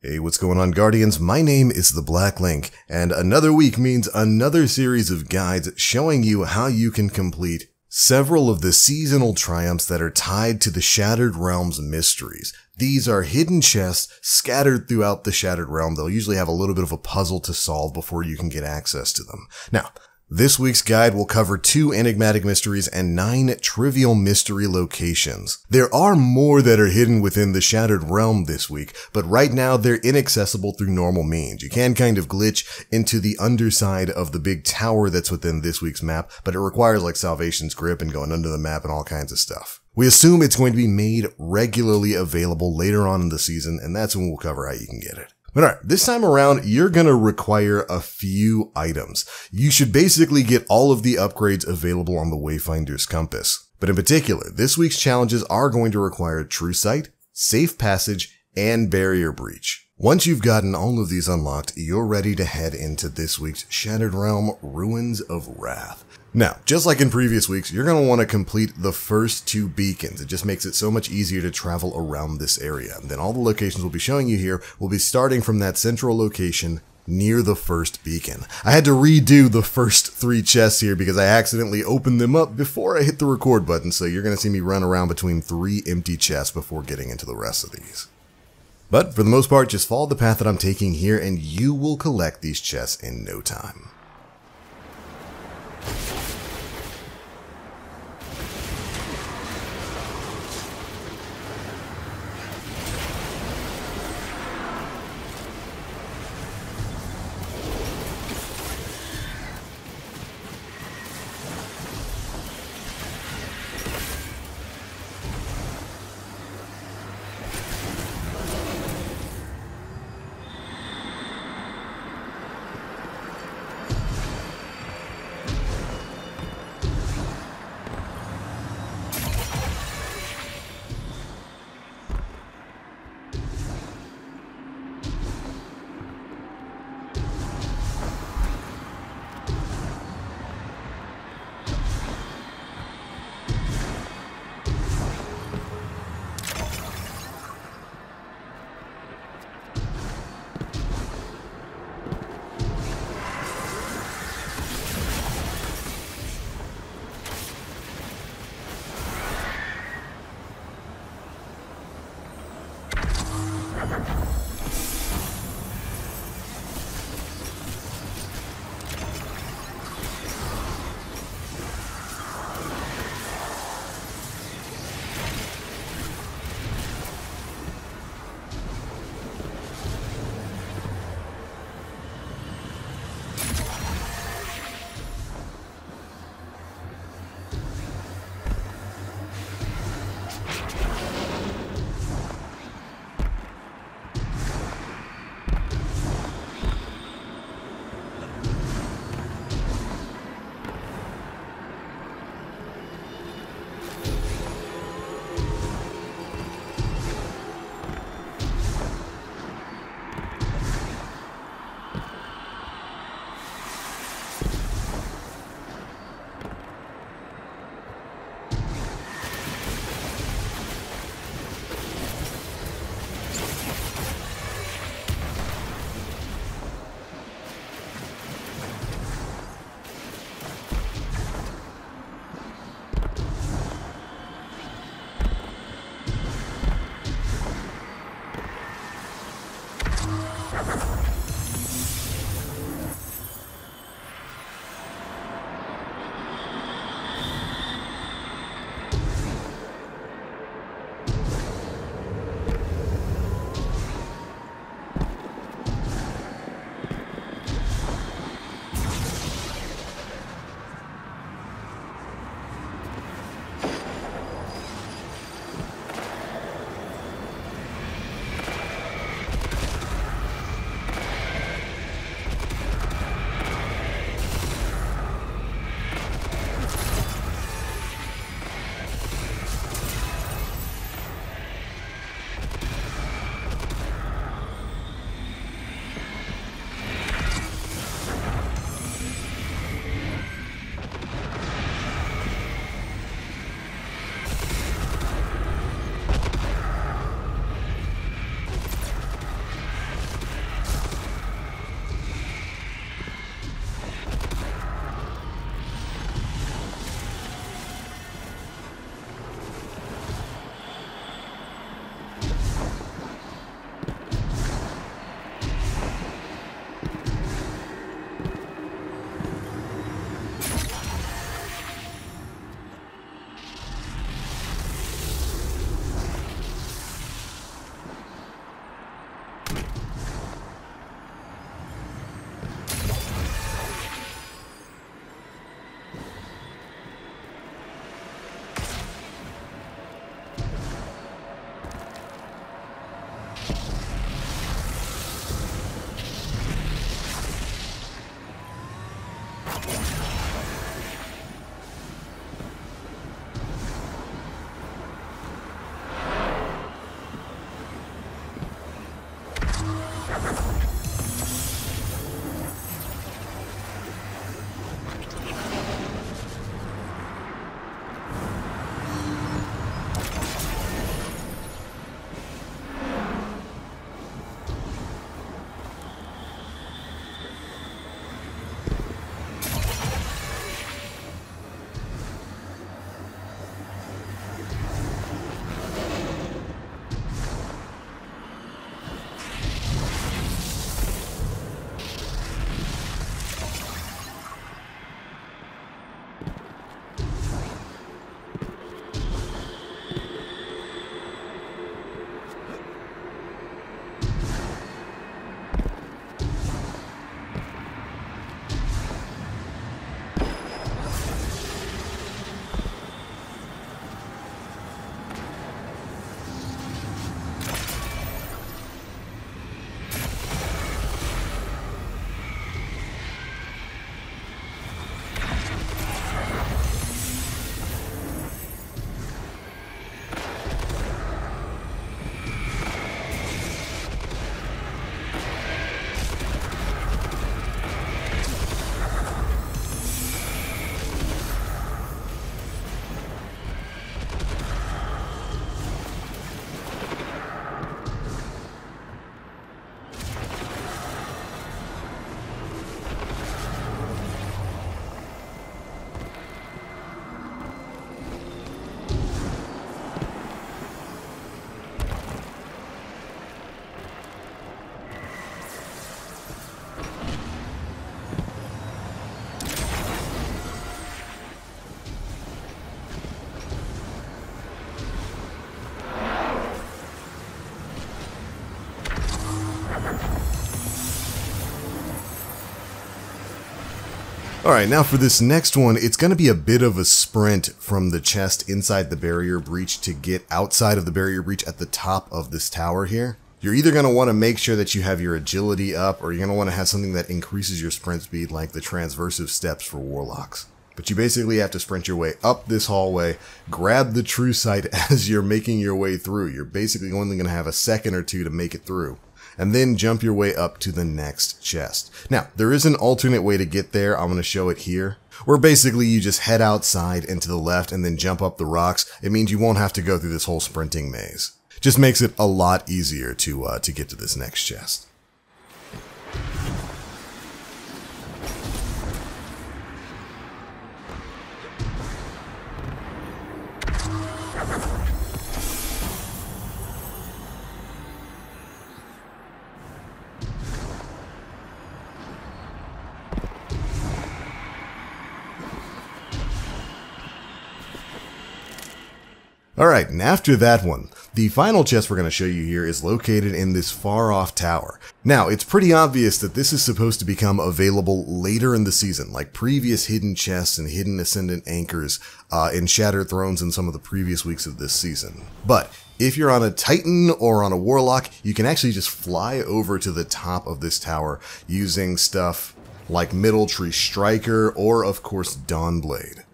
Hey, what's going on, Guardians? My name is the Black Link, and another week means another series of guides showing you how you can complete several of the seasonal triumphs that are tied to the Shattered Realms mysteries. These are hidden chests scattered throughout the Shattered Realm. They'll usually have a little bit of a puzzle to solve before you can get access to them. Now, this week's guide will cover 2 enigmatic mysteries and 9 trivial mystery locations. There are more that are hidden within the Shattered Realm this week, but right now they're inaccessible through normal means. You can kind of glitch into the underside of the big tower that's within this week's map, but it requires like Salvation's Grip and going under the map and all kinds of stuff. We assume it's going to be made regularly available later on in the season, and that's when we'll cover how you can get it. But alright, this time around, you're gonna require a few items. You should basically get all of the upgrades available on the Wayfinder's compass. But in particular, this week's challenges are going to require True Sight, Safe Passage, and Barrier Breach. Once you've gotten all of these unlocked, you're ready to head into this week's Shattered Realm Ruins of Wrath. Now, just like in previous weeks, you're going to want to complete the first 2 beacons. It just makes it so much easier to travel around this area. And then all the locations we'll be showing you here will be starting from that central location near the first beacon. I had to redo the first 3 chests here because I accidentally opened them up before I hit the record button, so you're going to see me run around between 3 empty chests before getting into the rest of these. But for the most part, just follow the path that I'm taking here and you will collect these chests in no time. Alright, now for this next one, it's going to be a bit of a sprint from the chest inside the barrier breach to get outside of the barrier breach at the top of this tower here. You're either going to want to make sure that you have your agility up, or you're going to want to have something that increases your sprint speed like the transversive steps for warlocks. But you basically have to sprint your way up this hallway, grab the true sight as you're making your way through. You're basically only going to have a second or two to make it through, and then jump your way up to the next chest. Now, there is an alternate way to get there. I'm going to show it here, where basically you just head outside and to the left and then jump up the rocks. It means you won't have to go through this whole sprinting maze. Just makes it a lot easier to get to this next chest. Alright, and after that one, the final chest we're going to show you here is located in this far off tower. Now, it's pretty obvious that this is supposed to become available later in the season, like previous hidden chests and hidden ascendant anchors in Shattered Thrones in some of the previous weeks of this season. But if you're on a Titan or on a Warlock, you can actually just fly over to the top of this tower using stuff like Middle Tree Striker or, of course, Dawnblade.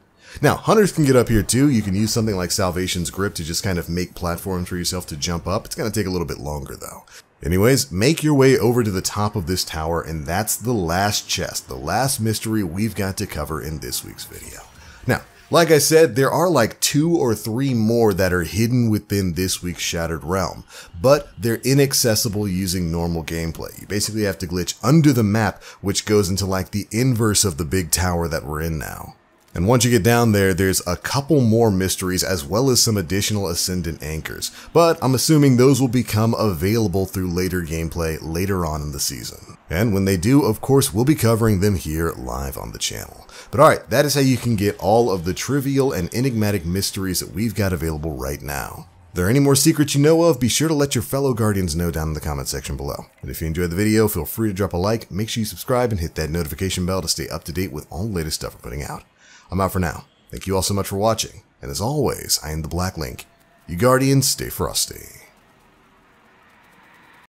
Now, hunters can get up here too. You can use something like Salvation's Grip to just kind of make platforms for yourself to jump up. It's going to take a little bit longer though. Anyways, make your way over to the top of this tower, and that's the last chest, the last mystery we've got to cover in this week's video. Now, like I said, there are like 2 or 3 more that are hidden within this week's Shattered Realm, but they're inaccessible using normal gameplay. You basically have to glitch under the map, which goes into like the inverse of the big tower that we're in now. And once you get down there, there's a couple more mysteries as well as some additional Ascendant Anchors, but I'm assuming those will become available through later gameplay later on in the season. And when they do, of course, we'll be covering them here live on the channel. But alright, that is how you can get all of the trivial and enigmatic mysteries that we've got available right now. If there are any more secrets you know of, be sure to let your fellow Guardians know down in the comment section below. And if you enjoyed the video, feel free to drop a like, make sure you subscribe, and hit that notification bell to stay up to date with all the latest stuff we're putting out. I'm out for now. Thank you all so much for watching, and as always, I am the Black Link. You Guardians, stay frosty.